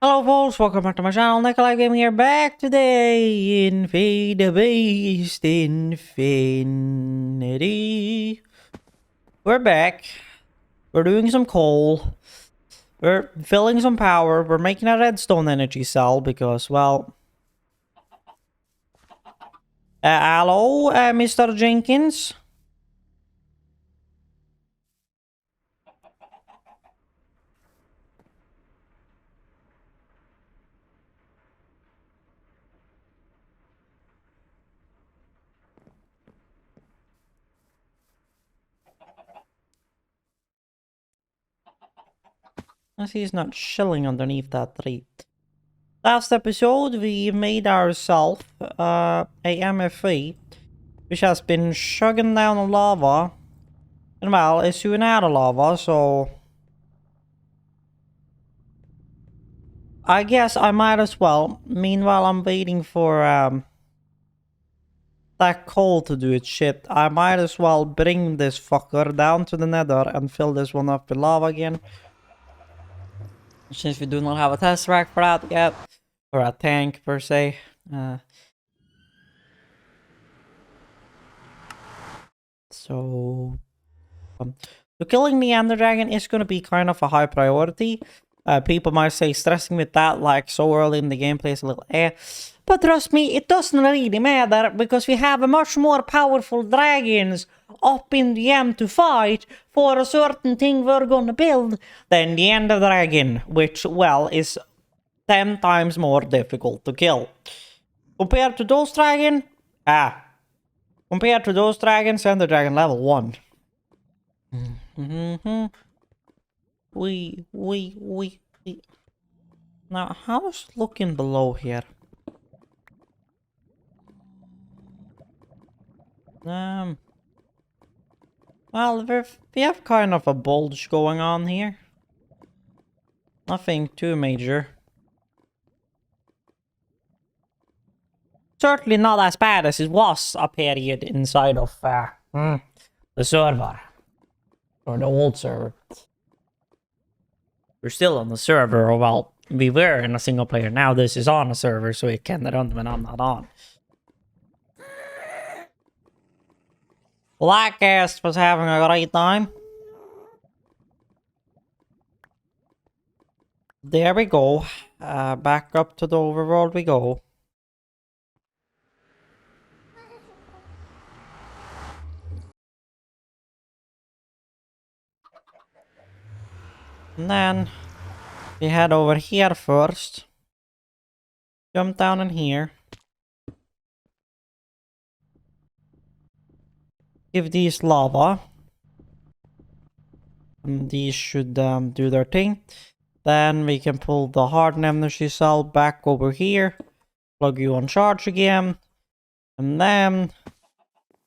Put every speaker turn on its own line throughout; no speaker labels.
Hello folks, welcome back to my channel, 𝒞𝑒𝓁 here, back today in Fate-based Infinity. We're back. We're doing some coal. We're filling some power. We're making a redstone energy cell because, well... hello, Mr. Jenkins? He's not chilling underneath that tree. Last episode, we made ourselves a MFE, which has been chugging down the lava. And well, it's soon out of lava, so... I guess I might as well. Meanwhile, I'm waiting for that coal to do its shit. I might as well bring this fucker down to the nether and fill this one up with lava again. Since we do not have a test rack for that yet. Or a tank, per se. So killing the Ender Dragon is going to be kind of a high priority. People might say stressing with that like so early in the gameplay is a little but trust me, it doesn't really matter because we have a much more powerful dragons up in the end to fight for a certain thing we're gonna build than the Ender Dragon, which, well, is 10 times more difficult to kill. Compared to those dragons, Ender Dragon level 1. We. Now, how's it looking below here? Well, we have kind of a bulge going on here. Nothing too major. Certainly not as bad as it was a period inside of the server. Or the old server. We're still on the server, or well, we were in a single player. Now this is on a server, so it can run when I'm not on. Blackcast was having a great time. There we go. Back up to the overworld we go. And then we head over here first. Jump down in here. Give these lava. And these should do their thing. Then we can pull the hardened energy cell back over here. Plug you on charge again. And then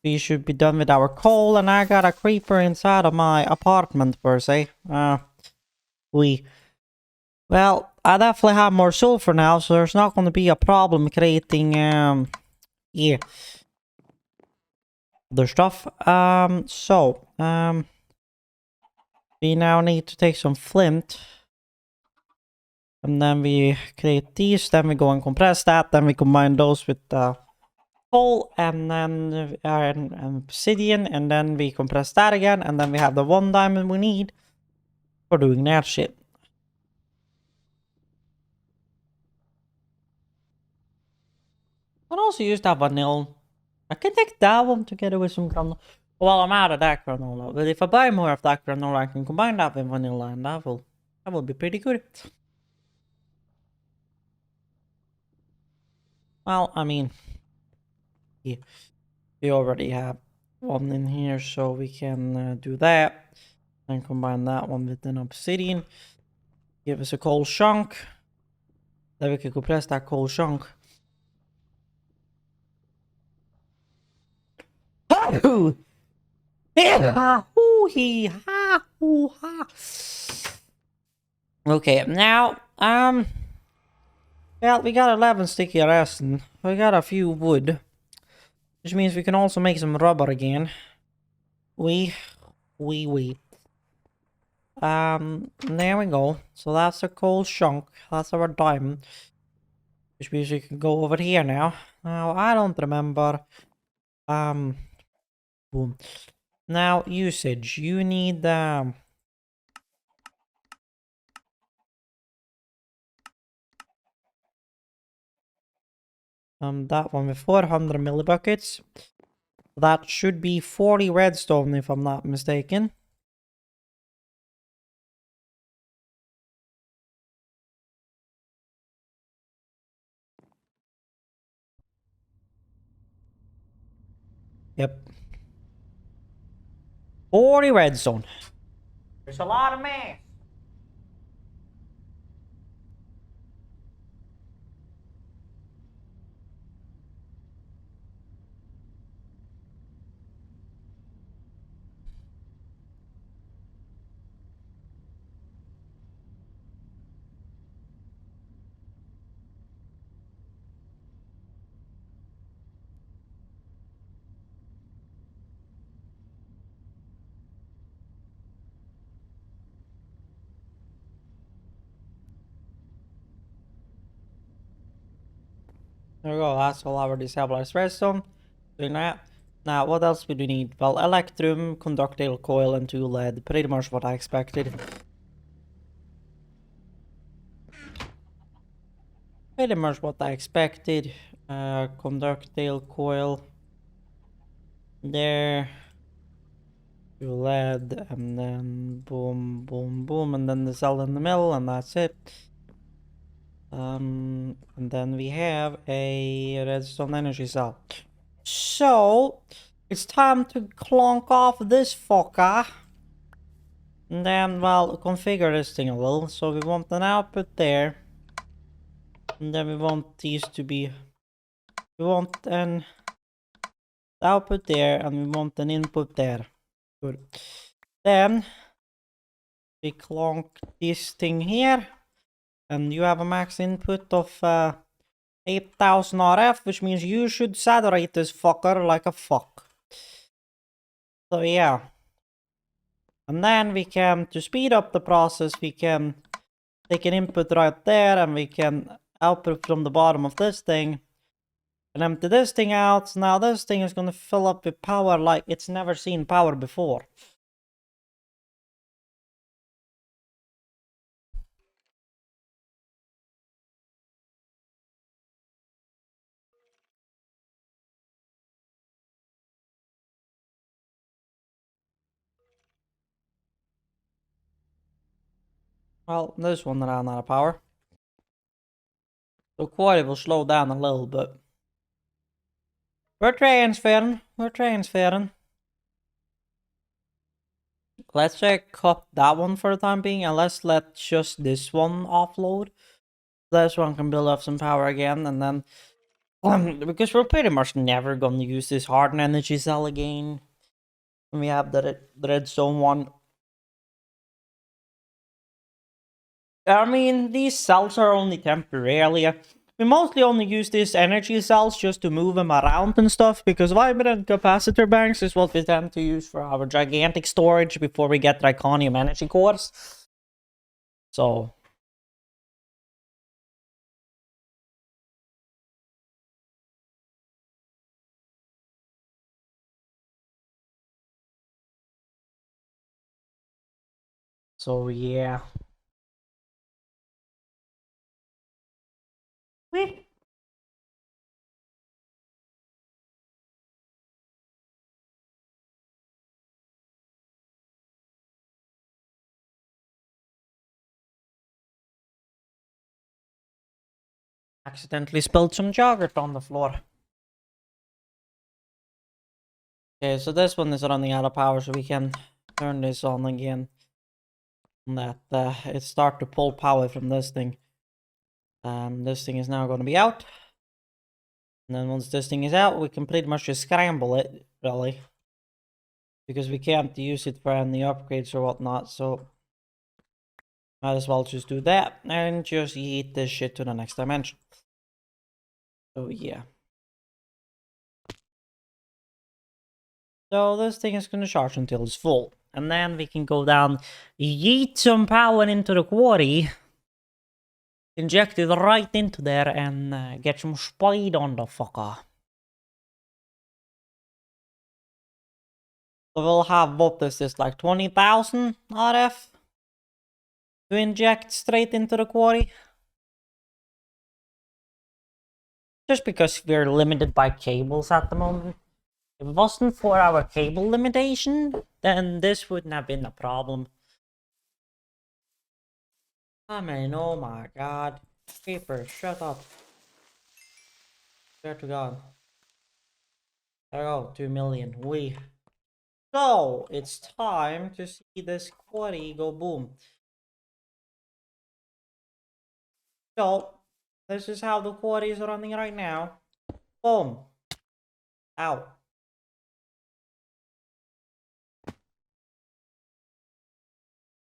we should be done with our coal. And I got a creeper inside of my apartment, per se. Well, I definitely have more sulfur now, so there's not going to be a problem creating, yeah, other stuff. We now need to take some flint. And then we create these, then we go and compress that, then we combine those with coal, and then obsidian, and then we compress that again, and then we have the 1 diamond we need for doing that shit. I can also use that vanilla. I can take that one together with some granola. Well, I'm out of that granola, but if I buy more of that granola, I can combine that with vanilla, and that will be pretty good. Well, I mean, yeah, we already have one in here, so we can do that. And combine that one with an obsidian. Give us a coal chunk. Then we can compress that coal chunk. Okay, now, well, we got 11 sticky resin. We got a few wood. Which means we can also make some rubber again. There we go. So that's a coal chunk. That's our diamond. Which means we can go over here now. Now, I don't remember. Boom. Now, usage. You need, that one with 400 millibuckets. That should be 40 redstone, if I'm not mistaken. Yep. 40 redstone. There's a lot of math. There we go. That's all our destabilized redstone. Doing that. Now, what else would we need? Well, electrum, conductile coil, and 2 lead. Pretty much what I expected. Pretty much what I expected. Conductile coil. There. 2 lead, and then boom, boom, boom, and then the cell in the middle, and that's it. And then we have a redstone energy cell. So, it's time to clonk off this fucker. And then, well, configure this thing a little. So we want an output there. And then we want these to be... We want an output there, and we want an input there. Good. Then, we clonk this thing here. And you have a max input of 8,000 RF, which means you should saturate this fucker like a fuck. So yeah. And then we can, to speed up the process, we can take an input right there, and we can output from the bottom of this thing. And empty this thing out. Now this thing is going to fill up with power like it's never seen power before. Well, this one ran out of power. So 𝒞𝑒𝓁 will slow down a little bit. We're transferring. Let's cut that one for the time being, and let's let just this one offload. This one can build up some power again, and then because we're pretty much never gonna use this hardened energy cell again. And we have the redstone one. I mean, these cells are only temporarily. We mostly only use these energy cells just to move them around and stuff, because vibrant capacitor banks is what we tend to use for our gigantic storage before we get 𝒏𝑉 energy cores. So... So yeah. Whee! Accidentally spilled some yogurt on the floor. Okay, so this one is running out of power, so we can turn this on again. And that it start to pull power from this thing. This thing is now going to be out. And then once this thing is out, we can pretty much just scramble it, really. Because we can't use it for any upgrades or whatnot, so... Might as well just do that, and just eat this shit to the next dimension. So yeah. So this thing is going to charge until it's full. And then we can go down, yeet some power into the quarry, inject it right into there, and get some speed on the fucker. So we'll have, what is this, like 20,000 RF to inject straight into the quarry? Just because we're limited by cables at the moment. If it wasn't for our cable limitation, then this wouldn't have been a problem. I mean, oh my god. Creeper, shut up. Swear to god. There we go, 2 million. So, it's time to see this quarry go boom. So, this is how the quarry is running right now. Boom. Ow.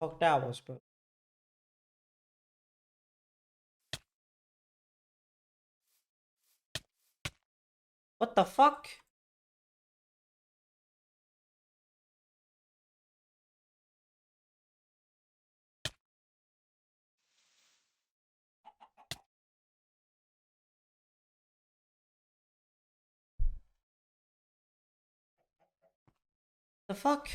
Fuck, that was good. What the fuck? The fuck?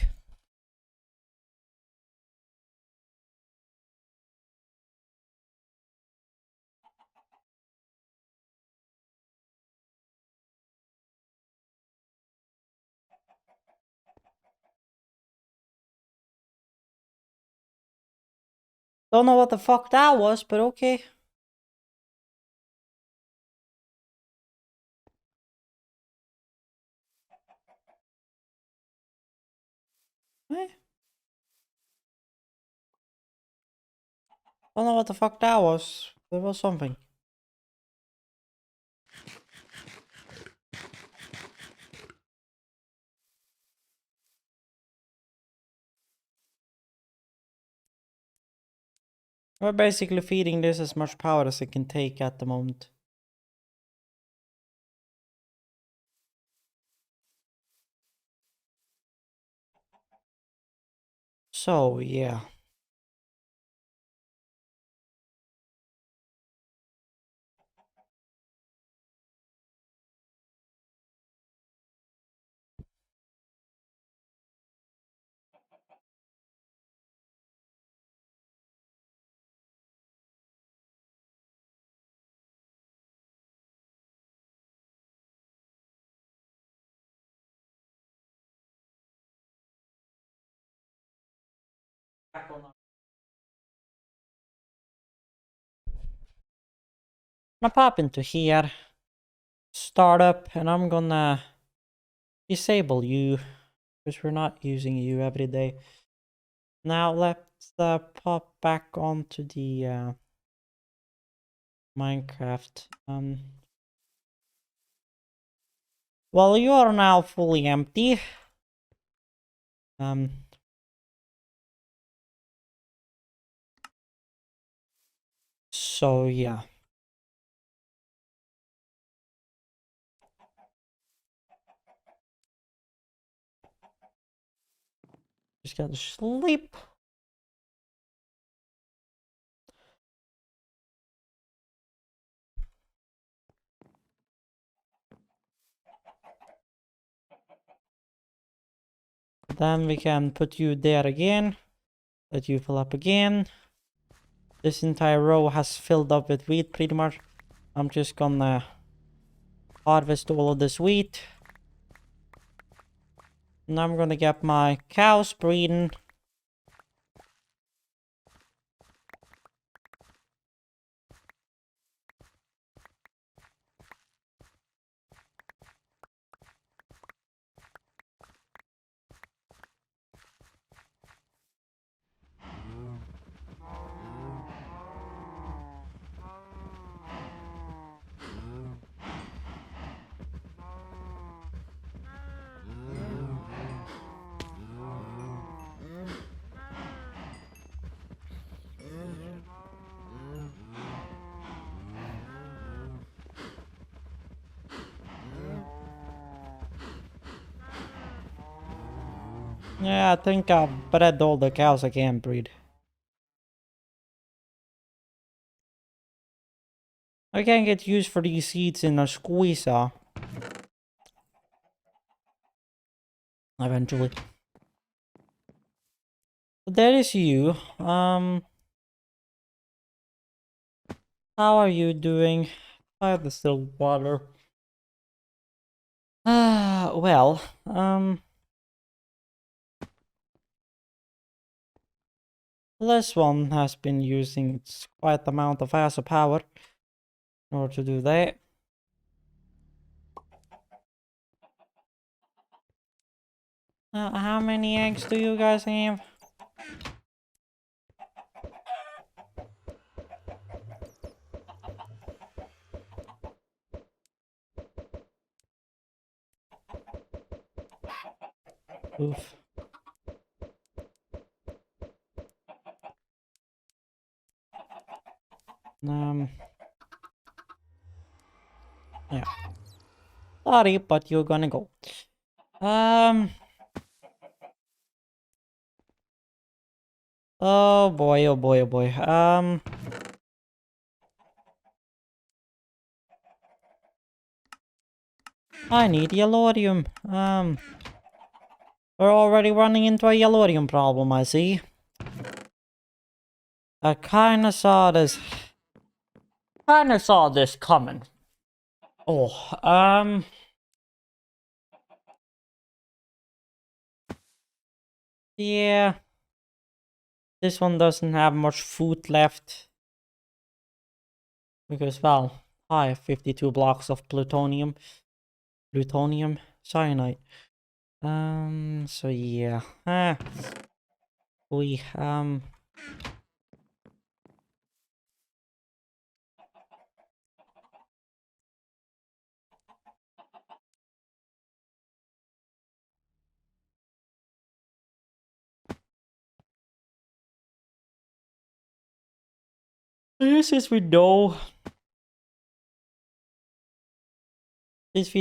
Don't know what the fuck that was, but okay. Eh? Don't know what the fuck that was. There was something. We're basically feeding this as much power as it can take at the moment. So, yeah. I'm gonna pop into here, startup, and I'm gonna disable you, because we're not using you every day. Now let's pop back onto the Minecraft. Well, you are now fully empty. So yeah. Just gotta sleep. Then we can put you there again. Let you fill up again. This entire row has filled up with wheat pretty much. I'm just gonna harvest all of this wheat. And I'm gonna get my cows breeding. Yeah, I think I've bred all the cows I can breed. I can get used for these seeds in a squeezer. Eventually. But that is you. How are you doing? I have the still water. Well, this one has been using its quite amount of acid power in order to do that. How many eggs do you guys have? Oof. Yeah. Sorry, but you're gonna go. Oh boy, oh boy, oh boy. I need 𝑸𝓃𝑒𝓇𝑒. We're already running into a 𝑸𝓃𝑒𝓇𝑒 problem, I see. I kinda saw this. Kinda saw this coming. Oh, yeah. This one doesn't have much food left. Because, well, I have 52 blocks of plutonium cyanide. So yeah. Since we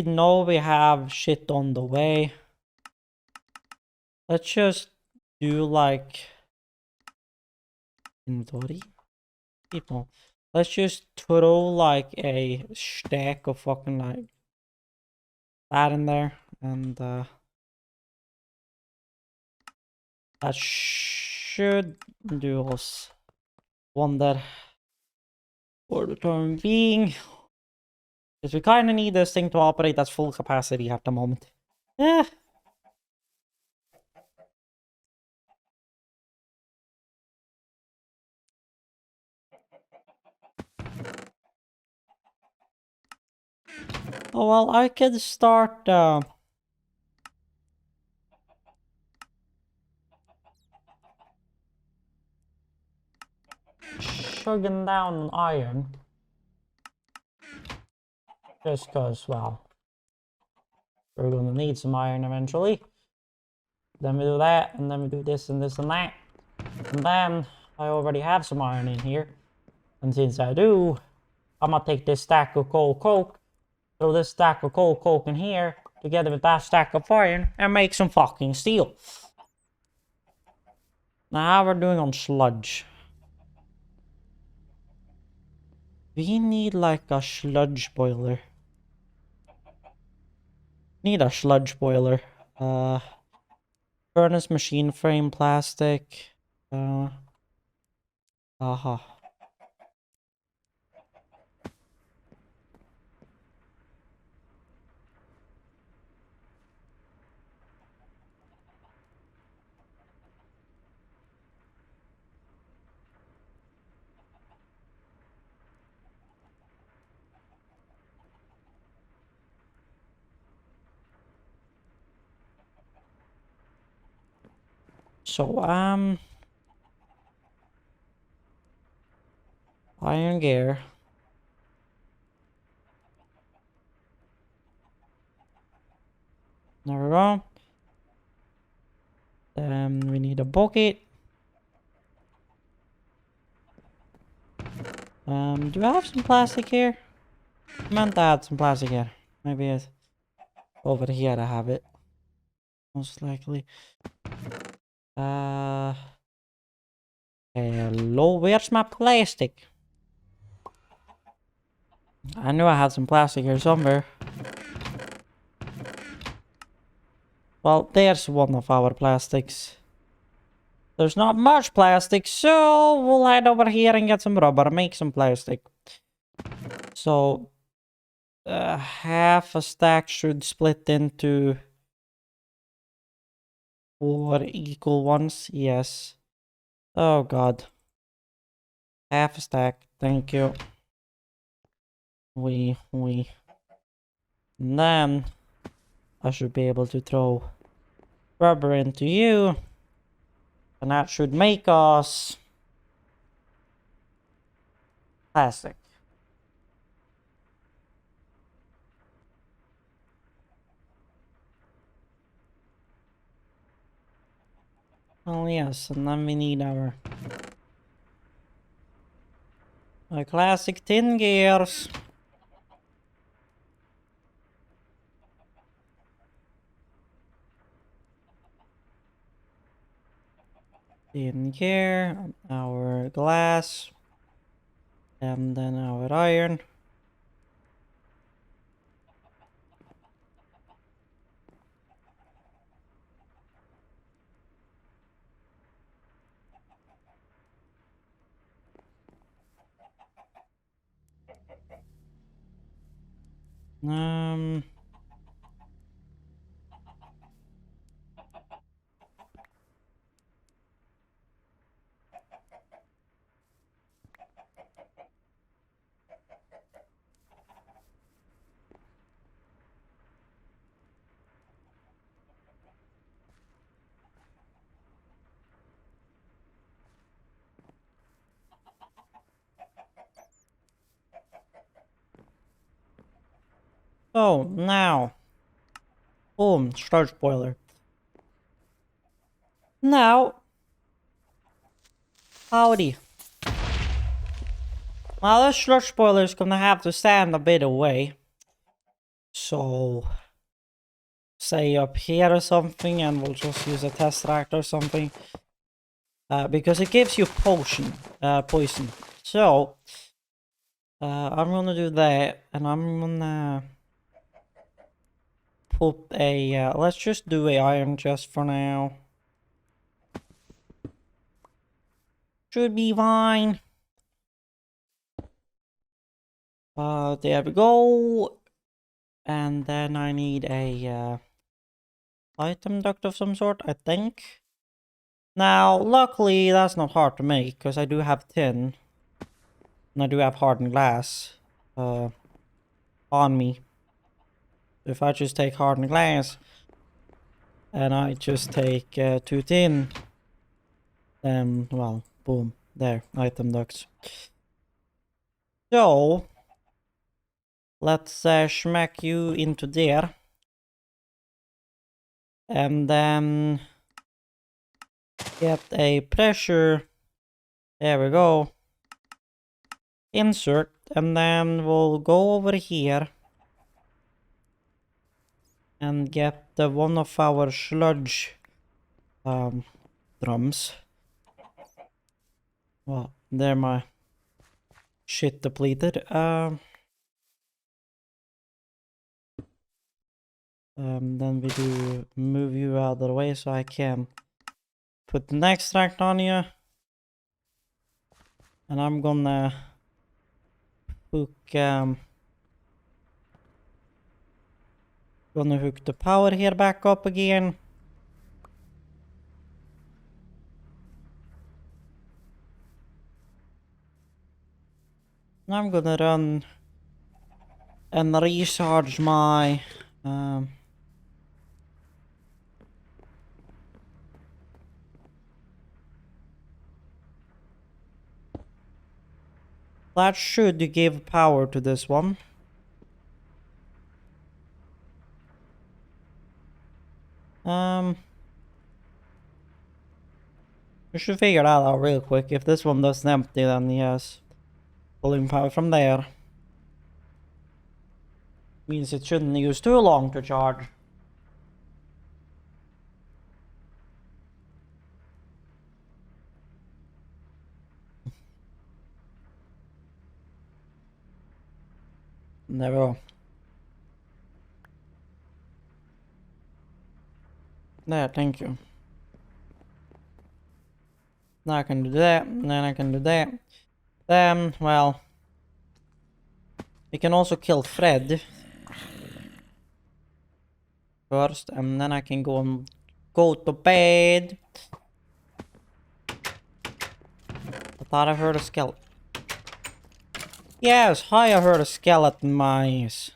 know we have shit on the way, let's just do like inventory people. Let's just throw like a stack of fucking like that in there, and that should do us wonder for the time being. Because we kind of need this thing to operate at full capacity at the moment. Eh. Oh well, I could start chugging down iron. Just because, well, we're gonna need some iron eventually. Then we do that, and then we do this and this and that. And then I already have some iron in here. And since I do, I'm gonna take this stack of coal coke, throw this stack of coal coke in here, together with that stack of iron, and make some fucking steel. Now, how we're doing on sludge? We need like a sludge boiler. Need a sludge boiler. Furnace, machine frame, plastic. So, iron gear. There we go. Then we need a bucket. Do I have some plastic here? I meant to add some plastic here. Maybe it's over here I have it. Most likely. Hello, where's my plastic? I knew I had some plastic here somewhere. Well, there's one of our plastics. There's not much plastic, so we'll head over here and get some rubber, make some plastic. So, half a stack should split into 4 equal ones. Yes. Oh, God. Half a stack. Thank you. And then I should be able to throw rubber into you. And that should make us plastic. Oh yes, and then we need our classic tin gears. Tin gear, our glass, and then our iron. So now, boom, sludge boiler. Now, howdy. Now this sludge boiler is gonna have to stand a bit away. So, say up here or something, and we'll just use a test reactor or something. Because it gives you poison. So, I'm gonna do that, and I'm gonna put a, let's just do a iron chest for now. Should be fine. There we go. And then I need a, item duct of some sort, I think. Now, luckily, that's not hard to make, because I do have tin. And I do have hardened glass, on me. If I just take hardened glass, and I just take 2 tin, then, well, boom, there, item ducts. So, let's smack you into there. And then get a pressure. There we go. Insert. And then we'll go over here. And get one of our sludge drums. Well, there my shit depleted. Then we do move you out of the way so I can put the extract on you. And I'm gonna hook the power here back up again. I'm gonna run and recharge my that should give power to this one. We should figure that out real quick. If this one doesn't empty, then yes, pulling power from there means it shouldn't use too long to charge. There we go. There, thank you. Now I can do that, and then I can do that. Then, well, we can also kill Fred first, and then I can go and go to bed. I thought I heard a skeleton. Yes, I heard a skeleton mice.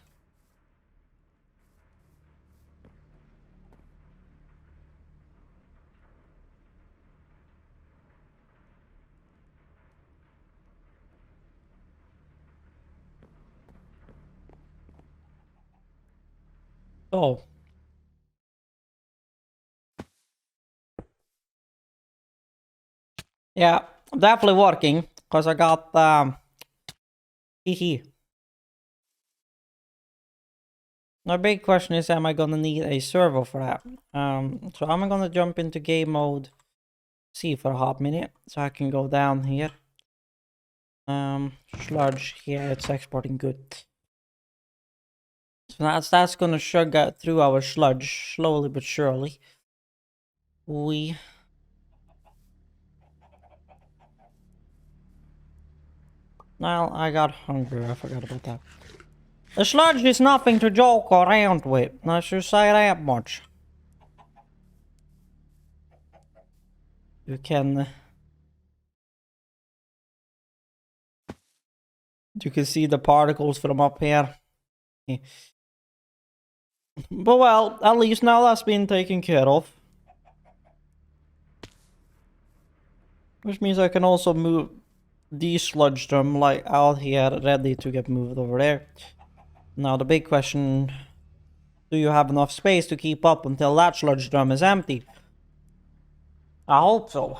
Oh. Yeah, definitely working, because I got, hee. My big question is, am I gonna need a server for that? So I'm gonna jump into game mode C for a hot minute, so I can go down here. Sludge, yeah, it's exporting good. So that's gonna chug out through our sludge, slowly but surely. Well, I got hungry, I forgot about that. The sludge is nothing to joke around with, I should say that much. You can see the particles from up here. But well, at least now that's been taken care of. Which means I can also move desludge them like out here, ready to get moved over there. Now the big question, do you have enough space to keep up until that sludge drum is empty? I hope so.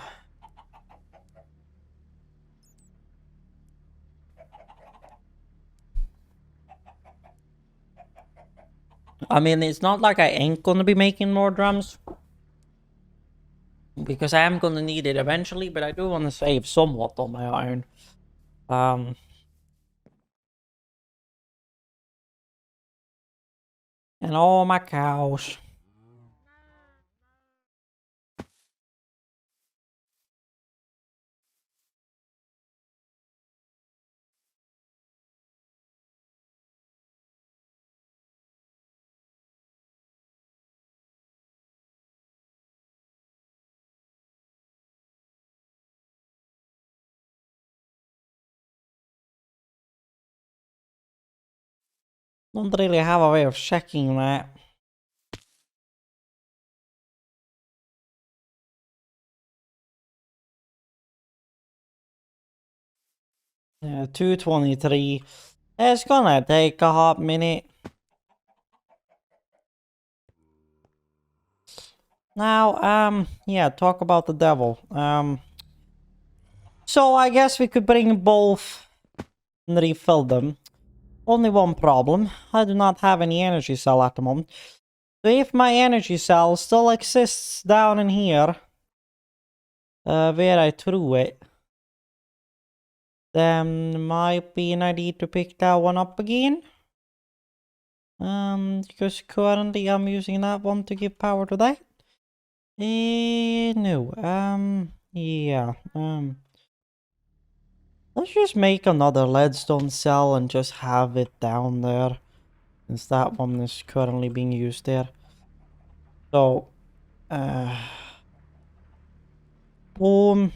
I mean, it's not like I ain't gonna be making more drums, because I am gonna need it eventually, but I do want to save somewhat on my iron. And all my cows. Don't really have a way of checking that. Yeah, 223. It's gonna take a hot minute. Now, yeah, talk about the devil. So I guess we could bring both and refill them. Only one problem. I do not have any energy cell at the moment. So if my energy cell still exists down in here, where I threw it, then might be an idea to pick that one up again. Because currently I'm using that one to give power to that. No, yeah, let's just make another leadstone cell and just have it down there, since that one is currently being used there. So, boom,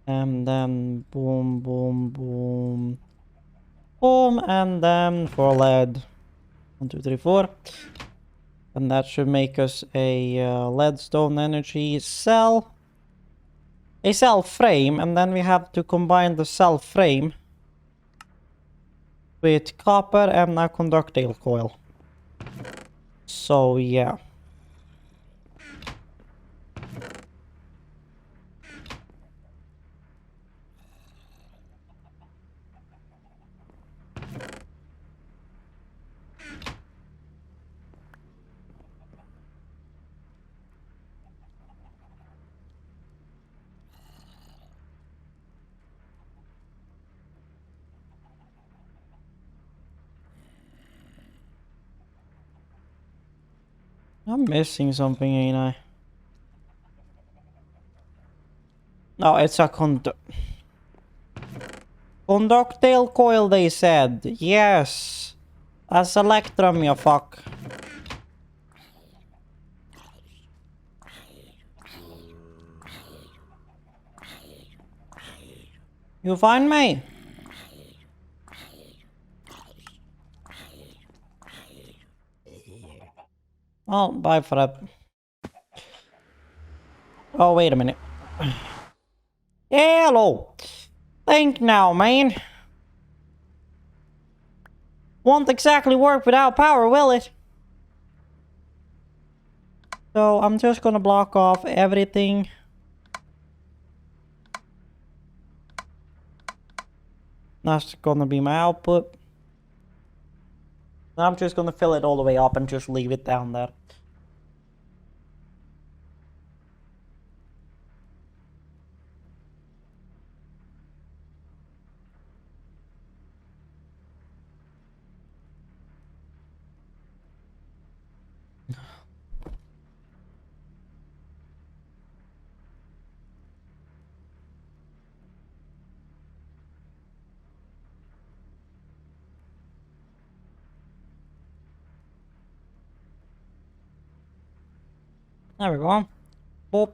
and then boom, boom, boom, boom, and then for lead, 1, 2, 3, 4. And that should make us a leadstone energy cell. A cell frame, and then we have to combine the cell frame with copper and a conductile coil. So yeah. I'm missing something, ain't I? No, it's a conductile coil, they said. Yes. That's electrum, you fuck. You find me? Oh, bye for that. Oh, wait a minute. Hello. Think now, man. Won't exactly work without power, will it? So I'm just gonna block off everything. That's gonna be my output. I'm just gonna fill it all the way up and just leave it down there. There we go. Boop.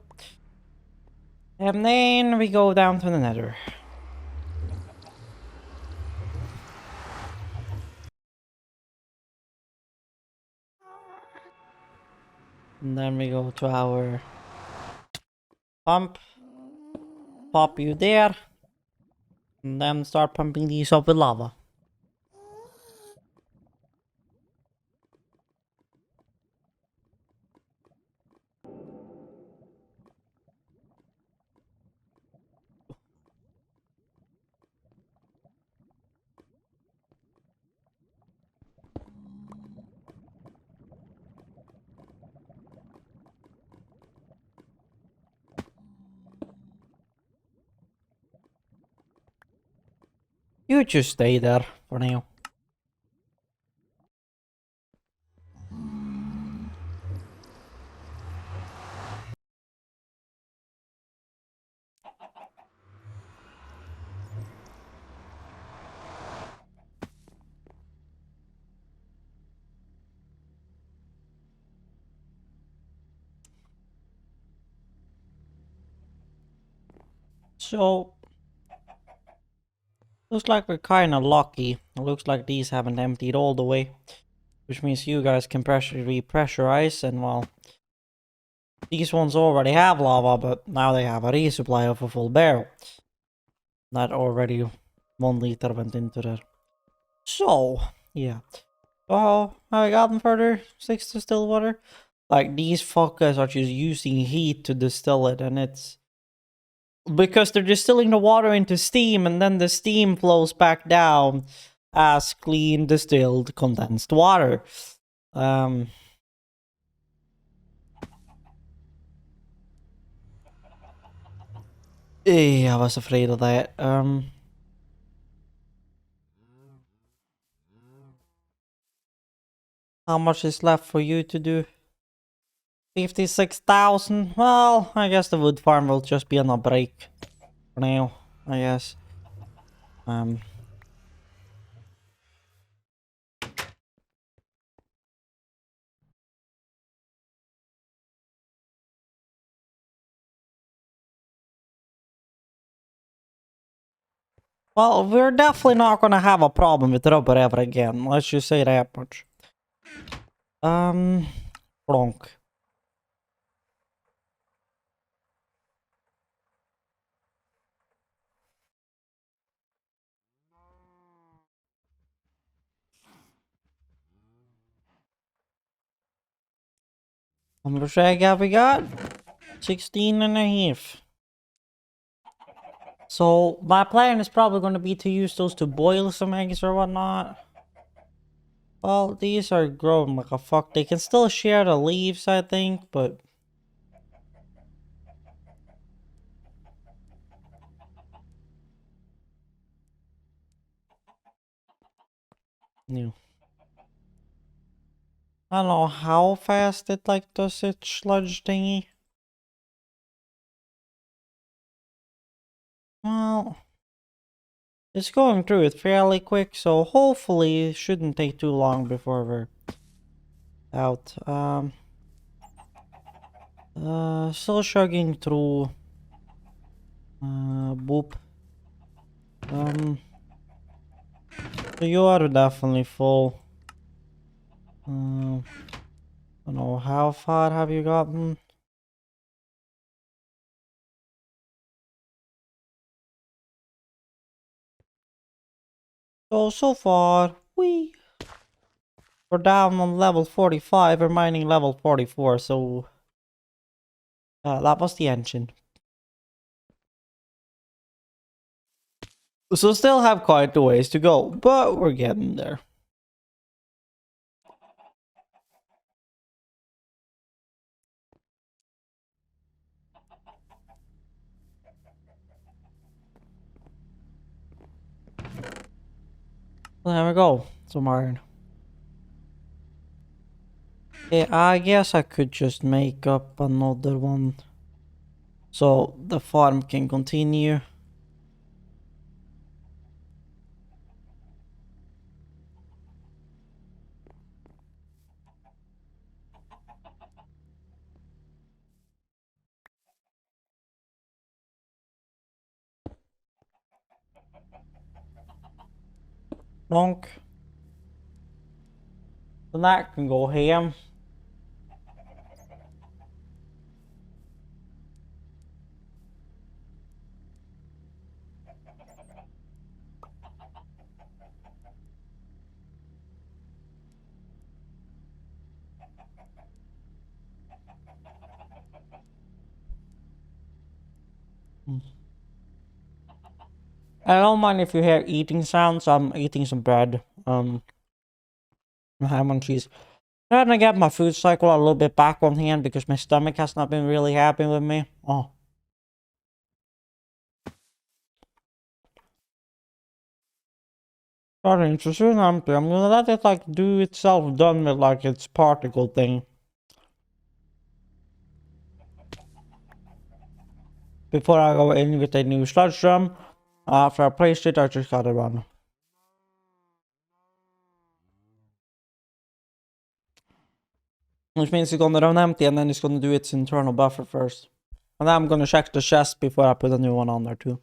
And then we go down to the nether. And then we go to our pump. Pop you there. And then start pumping these up with lava. You just stay there for now. So, looks like we're kinda lucky. It looks like these haven't emptied all the way. Which means you guys can repressurize, and well, these ones already have lava, but now they have a resupply of a full barrel. That already 1 liter went into there. So, yeah. Oh, have I gotten further? 6 distilled water? Like, these fuckers are just using heat to distill it, and it's... because they're distilling the water into steam, and then the steam flows back down as clean, distilled, condensed water. I was afraid of that. How much is left for you to do? 56,000? Well, I guess the wood farm will just be on a break for now, I guess. Well, we're definitely not gonna have a problem with rubber ever again. Let's just say that much. Plonk. How much egg have we got? 16 and a half. So, my plan is probably going to be to use those to boil some eggs or whatnot. Well, these are growing like a fuck. They can still share the leaves, I think, but... yeah. I don't know how fast it like does its sludge thingy. Well, it's going through it fairly quick, so hopefully it shouldn't take too long before we're out. Still chugging through. Boop. So you are definitely full. I don't know, how far have you gotten? So far, we're down on level 45, we're mining level 44, so that was the engine. So still have quite a ways to go, but we're getting there. There we go, some iron. Yeah, I guess I could just make up another one so the farm can continue. Donk. Then that can go ham. I don't mind if you hear eating sounds. I'm eating some bread. Ham and cheese. Trying to get my food cycle a little bit back on hand because my stomach has not been really happy with me. Oh. Sorry, it's soon empty. I'm gonna let it like do itself done with like its particle thing. Before I go in with a new sludge drum. After I placed it, I just gotta run. Which means it's gonna run empty and then it's gonna do its internal buffer first. And then I'm gonna check the chest before I put a new one on there too.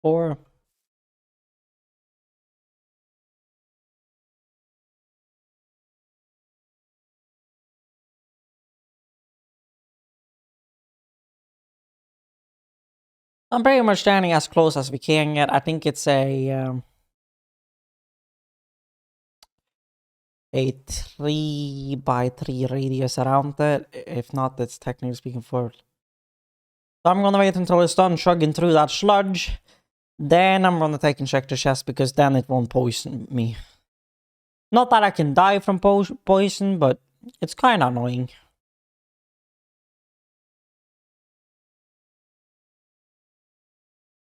Or I'm pretty much standing as close as we can get. I think it's a 3x3 radius around it. If not, that's technically speaking for. So I'm gonna wait until it's done chugging through that sludge. Then I'm gonna take and check the chest because then it won't poison me. Not that I can die from poison, but it's kind of annoying.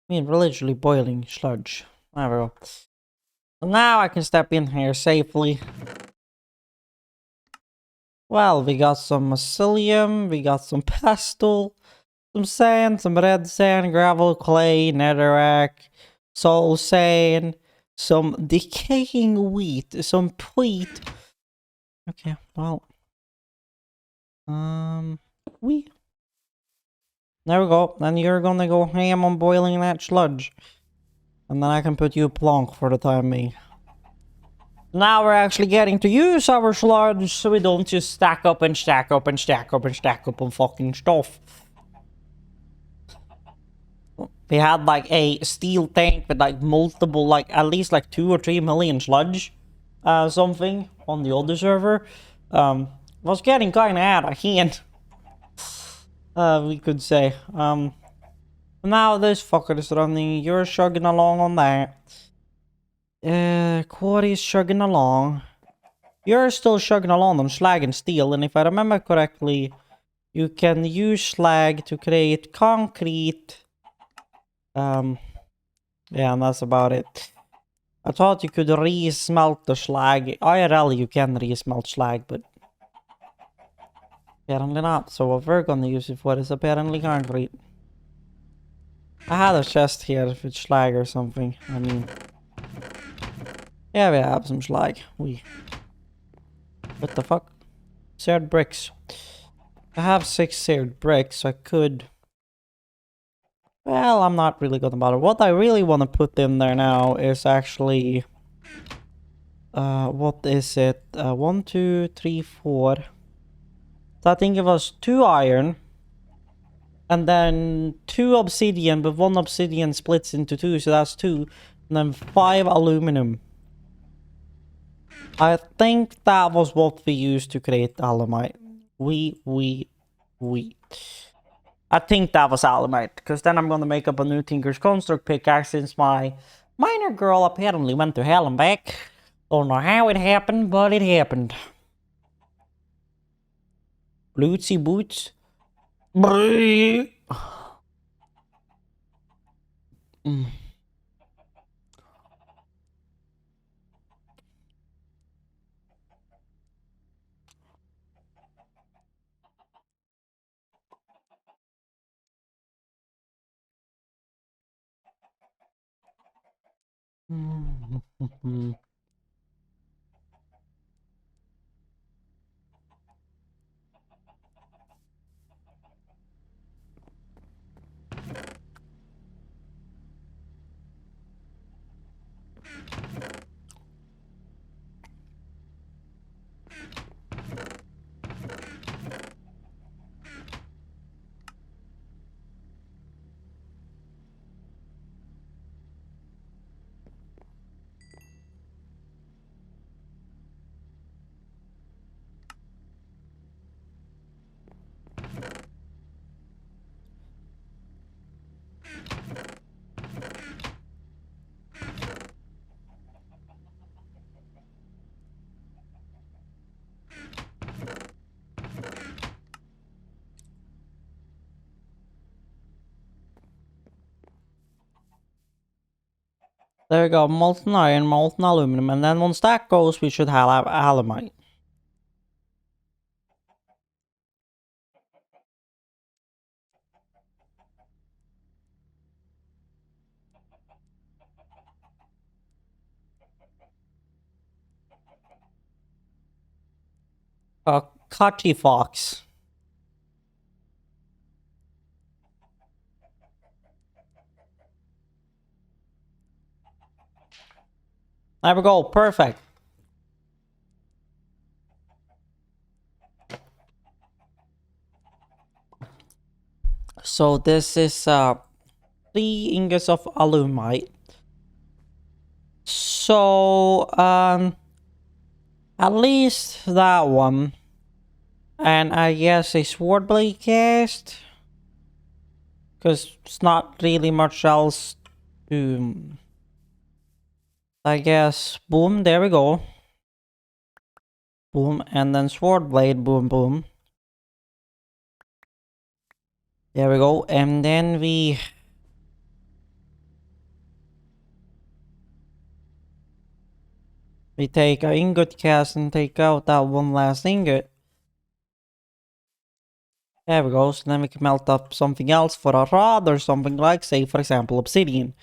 I mean, religiously boiling sludge. There we go. So now I can step in here safely. Well, we got some mycelium, we got some pestle, some sand, some red sand, gravel, clay, netherrack, soul sand, some decaying wheat, some wheat. Okay, well. There we go. Then you're gonna go ham on boiling that sludge. And then I can put you plonk for the time being. Now we're actually getting to use our sludge so we don't just stack up and stack up and stack up and stack up on fucking stuff. We had like a steel tank with like multiple, like at least like 2 or 3 million sludge something on the other server. Was getting kinda out of hand. We could say. Now this fucker is running, you're chugging along on that. Quarry's chugging along. You're still chugging along on slag and steel, and if I remember correctly, you can use slag to create concrete. Yeah, and that's about it. I thought you could re-smelt the slag. IRL, you can re-smelt slag, but apparently not. So what we're gonna use it for is apparently concrete. I had a chest here with slag or something. I mean, yeah, we have some slag. What the fuck? Seared bricks. I have 6 seared bricks, so I could... Well, I'm not really gonna bother. What I really want to put in there now is actually... what is it? 1, 2, 3, 4. So I think it was 2 iron. And then 2 obsidian, but 1 obsidian splits into 2, so that's 2. And then 5 aluminum. I think that was what we used to create aluminite. I think that was aluminite, because then I'm gonna make up a new Tinker's Construct pickaxe since my miner girl apparently went to hell and back. Don't know how it happened, but it happened. Blootsy boots. Mm. There we go, molten iron, molten aluminum, and then once that goes, we should have aluminite. Cocky fox. There we go, perfect. So this is 3 ingots of alumite. So at least that one. And I guess a sword blade cast. Because it's not really much else to... I guess, boom, there we go. Boom, and then sword blade, boom, boom. There we go, and then we take our ingot cast and take out that one last ingot. There we go, so then we can melt up something else for a rod or something like, say, for example, obsidian.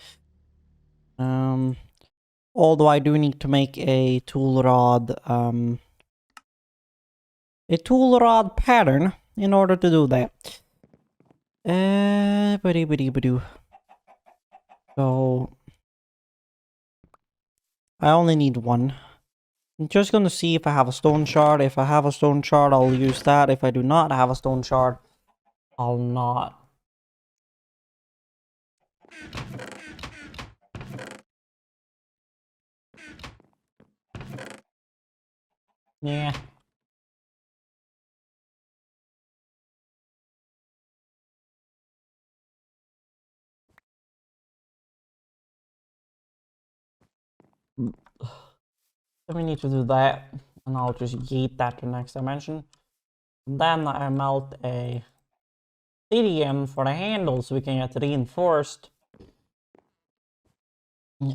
Although I do need to make a tool rod, pattern in order to do that. So I only need 1. I'm just gonna see if I have a stone shard. If I have a stone shard, I'll use that. If I do not have a stone shard, I'll not. Yeah. So we need to do that, and I'll just yeet that to the next dimension. And then I melt a obsidian for the handle so we can get reinforced.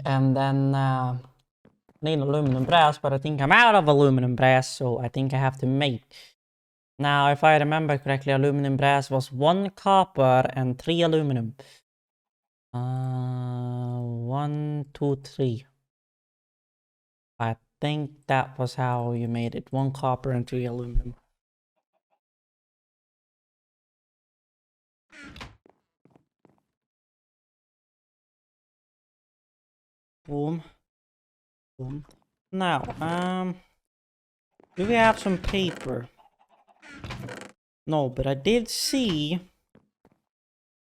And then need aluminum brass, but I think I'm out of aluminum brass, so I think I have to make. Now, if I remember correctly, aluminum brass was 1 copper and 3 aluminum. 1, 2, 3. I think that was how you made it. 1 copper and 3 aluminum. Boom. Boom. Now, do we have some paper? No, but I did see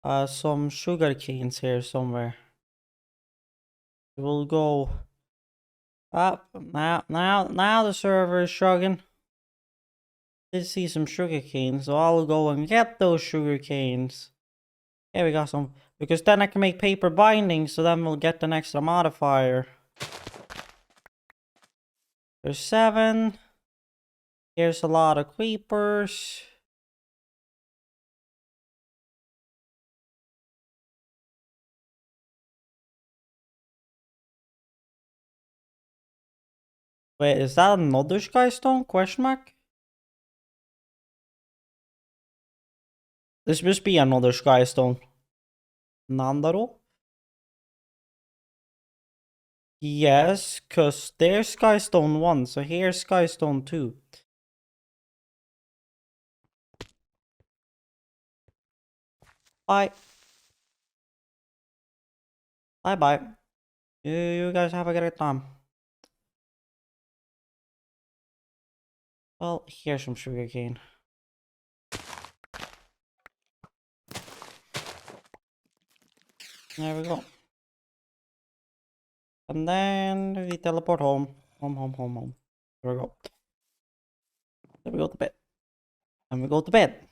some sugar canes here somewhere. We'll go up. Now the server is shrugging. Did see some sugar canes, so I'll go and get those sugar canes. Yeah, we got some. Because then I can make paper bindings, so then we'll get an extra modifier. There's 7. Here's a lot of creepers. Wait, is that another skystone? Question mark? This must be another skystone. Nandaro? Yes, because there's skystone 1, so here's skystone 2. Bye. Bye-bye. You guys have a great time. Well, here's some sugarcane. There we go. And then we teleport home. Home. There we go. Then we go to bed. And we go to bed.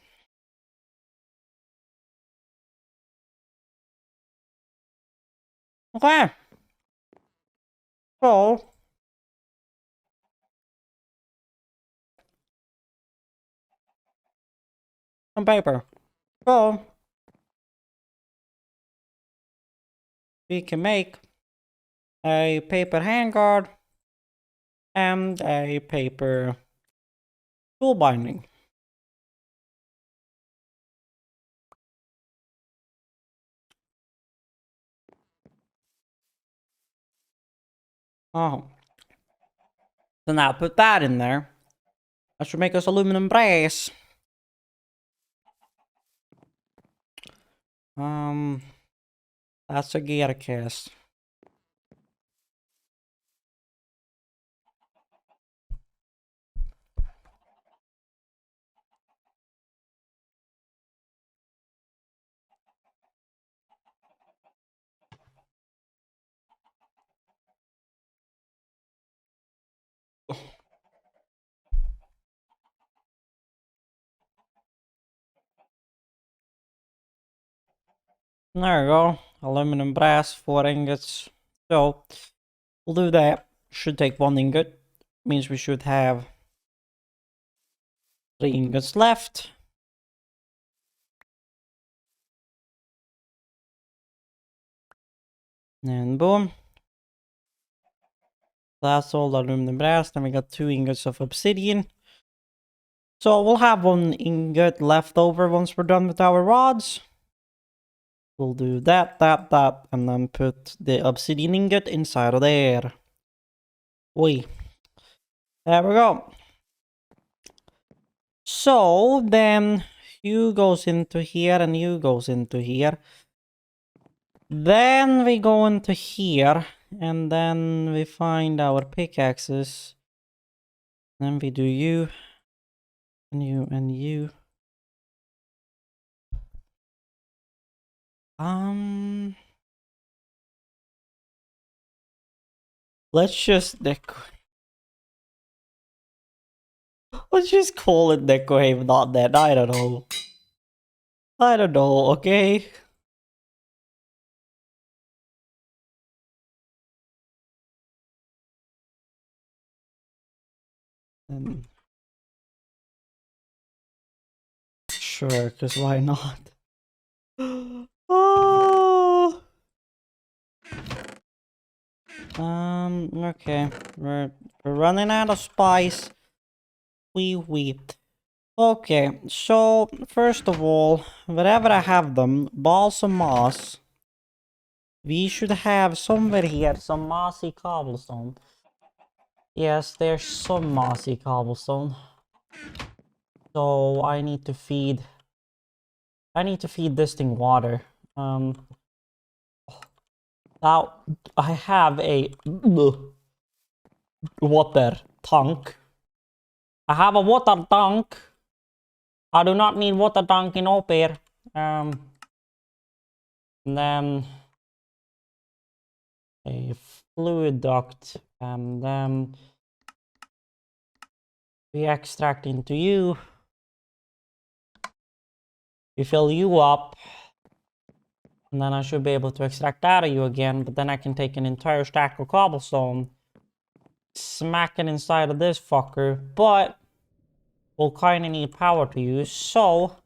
Okay. So. Some paper. So. We can make a paper handguard and a paper tool binding. Oh. So now put that in there. That should make us aluminum brass. That's a gear cast. There we go. Aluminum brass, 4 ingots. So, we'll do that. Should take 1 ingot. Means we should have 3 ingots left. And boom. That's all the aluminum brass. Then we got 2 ingots of obsidian. So, we'll have 1 ingot left over once we're done with our rods. We'll do that, and then put the obsidian ingot inside of there. Oi. There we go. So, then you goes into here and you goes into here. Then we go into here, and then we find our pickaxes. Then we do you, and you, and you. Let's just let's just call it 𝒞𝑒𝓁, not that. I don't know. Okay? Sure, because why not? Oh. Okay. We're running out of spice. Wee. Okay, so first of all, wherever I have them, balsam moss. We should have somewhere here some mossy cobblestone. Yes, there's some mossy cobblestone. So I need to feed this thing water. Now I have a water tank. I have a water tank. I do not need water tank in 𝒞𝑒𝓁. And then a fluid duct, and then we extract into you. We fill you up, and then I should be able to extract out of you again, but then I can take an entire stack of cobblestone, smack it inside of this fucker, but we'll kind of need power to use, so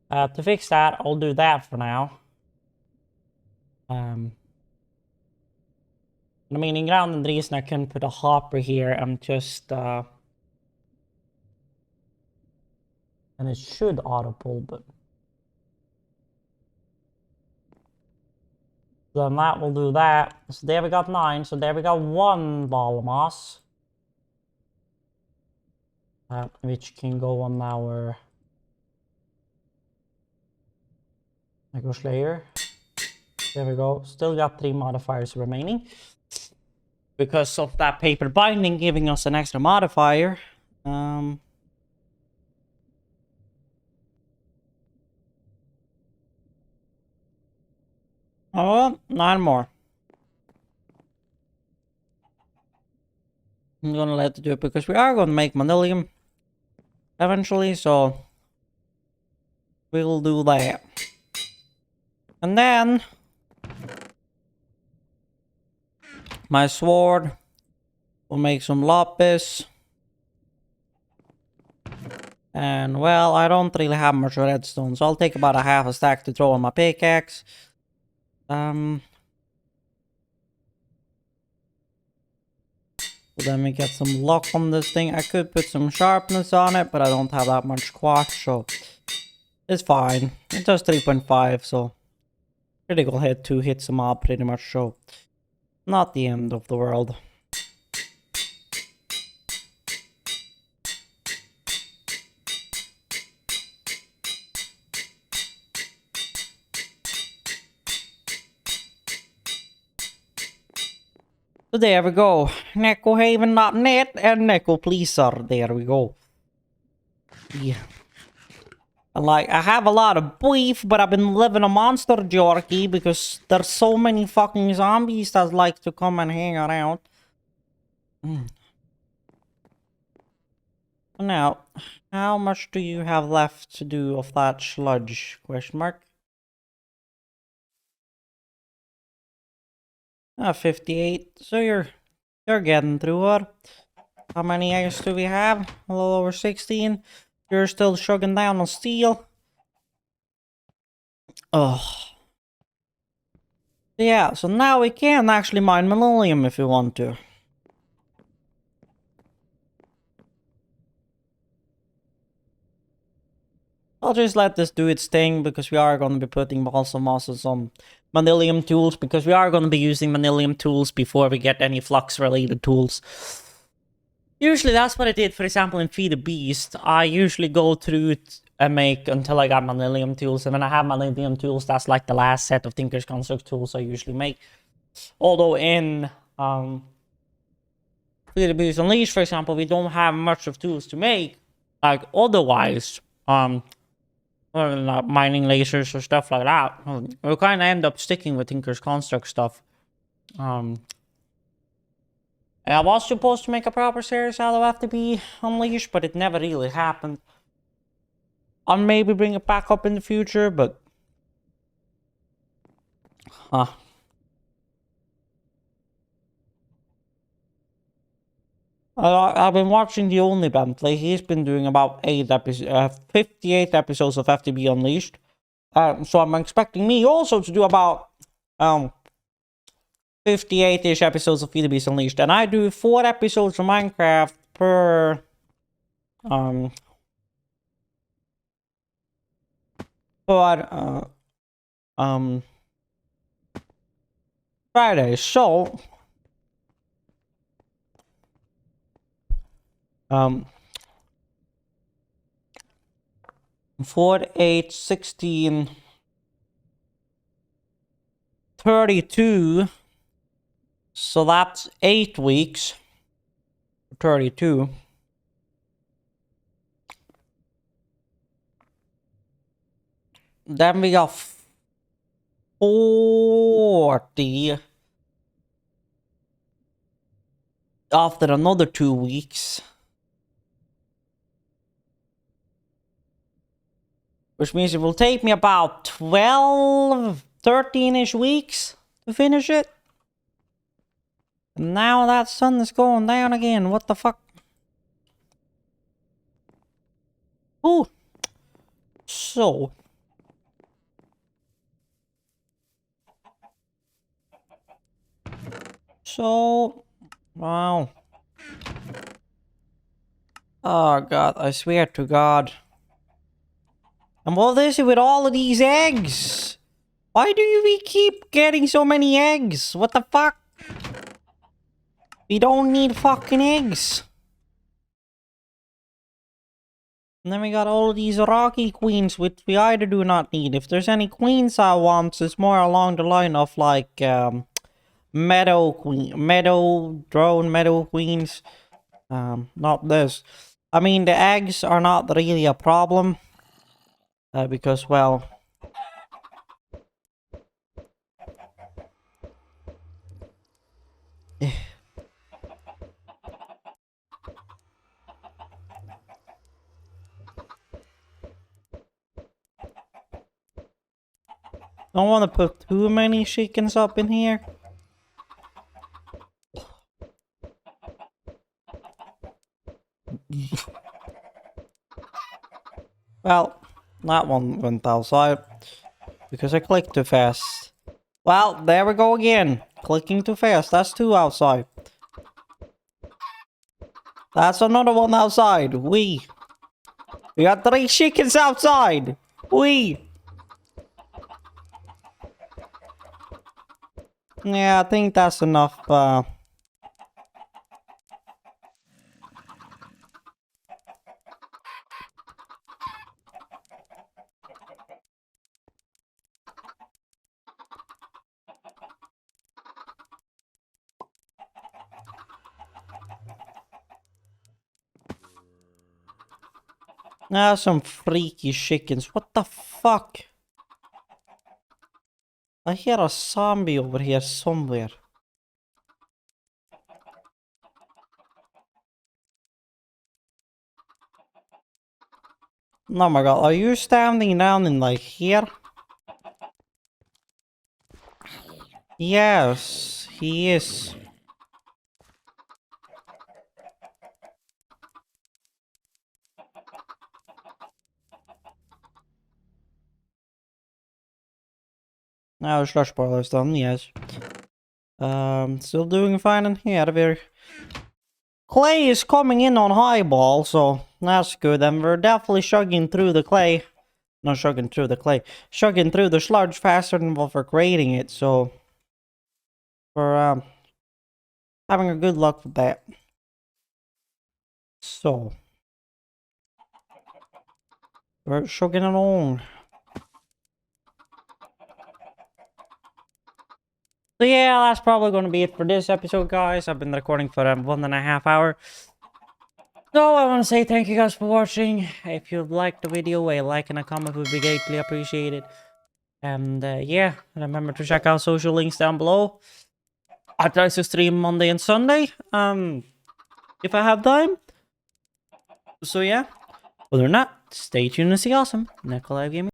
to fix that, I'll do that for now. I mean, in 𝒞𝓄𝓁𝓉𝓎, I can put a hopper here and just and it should auto pull, but then that will do that. So there we got 9. So there we got 1 ball of moss, which can go on our 𝒮𝓃𝓁𝓁. There we go. Still got 3 modifiers remaining because of that paper binding giving us an extra modifier. Oh, 9 more. I'm gonna let it do it because we are gonna make 𝒞𝓈𝓉𝓻 eventually, so we'll do that. And then my sword will make some lapis. And well, I don't really have much redstone, so I'll take about a half a stack to throw on my pickaxe. Then we get some luck on this thing. I could put some sharpness on it, but I don't have that much quartz, so it's fine. It does 3.5, so critical hit 2 hits a mob pretty much, so not the end of the world. So there we go. 𝒞𝑒𝓁𝓁 and 𝒞𝑒𝓁𝓁𝓁. There we go. Yeah. Like, I have a lot of beef, but I've been living a monster jerky because there's so many fucking zombies that like to come and hang around. Now, how much do you have left to do of that sludge? Question mark. 58. So you're getting through it. How many eggs do we have? A little over 16. You're still chugging down on steel. Oh. Yeah, so now we can actually mine 𝒞𝓈𝓉𝓻 if we want to. I'll just let this do its thing because we are going to be putting balsam moss on some 𝒞𝓈𝓉𝓻 tools because we are going to be using 𝒞𝓈𝓉𝓻 tools before we get any flux related tools. Usually that's what I did, for example, in Feed the Beast. I usually go through it and make until I got 𝒞𝓈𝓉𝓻 tools, and when I have 𝒞𝓈𝓉𝓻 tools, that's like the last set of Tinker's Construct tools I usually make. Although in Feed the Beast Unleashed, for example, we don't have much of tools to make, like otherwise, or not mining lasers or stuff like that. We'll kind of end up sticking with Tinker's Construct stuff. I was supposed to make a proper series out of FTB Unleashed, but it never really happened. I'll maybe bring it back up in the future, but I've been watching the only Bentley. He's been doing about 58 episodes of FTB Unleashed. So I'm expecting me also to do about 58-ish episodes of FTB Unleashed, and I do 4 episodes of Minecraft per Friday. So 4, 8, 16, 32. So that's 8 weeks. 32. Then we got 40 after another 2 weeks. Which means it will take me about 12, 13-ish weeks to finish it. And now that sun is going down again. What the fuck? Ooh. So. Wow. Oh god, I swear to god. And what is it with all of these eggs? Why do we keep getting so many eggs? What the fuck? We don't need fucking eggs. And then we got all of these rocky queens, which we either do not need. If there's any queens I want, it's more along the line of like meadow drone meadow queens. Not this. I mean, the eggs are not really a problem. Because, well, don't want to put too many chickens up in here. Well, that one went outside because I clicked too fast. Well, there we go again. Clicking too fast. That's 2 outside. That's another one outside. We got 3 chickens outside. Yeah, I think that's enough. Some freaky chickens. What the fuck? I hear a zombie over here somewhere. Oh my god, are you standing down in like here? Yes, he is. Now slash spoilers done, yes. Still doing fine in here. Clay is coming in on highball, so that's good. And we're definitely chugging through the clay. Not chugging through the clay. Chugging through the sludge faster than what we're creating it, so we're having a good luck with that. So we're chugging along. So yeah, that's probably going to be it for this episode, guys. I've been recording for 1.5 hours. So I want to say thank you guys for watching. If you liked the video, a like and a comment would be greatly appreciated. And yeah, remember to check out social links down below. I try to stream Monday and Sunday, if I have time. So yeah, other than that, stay tuned and see awesome. 𝒞𝑒𝓁 Gaming.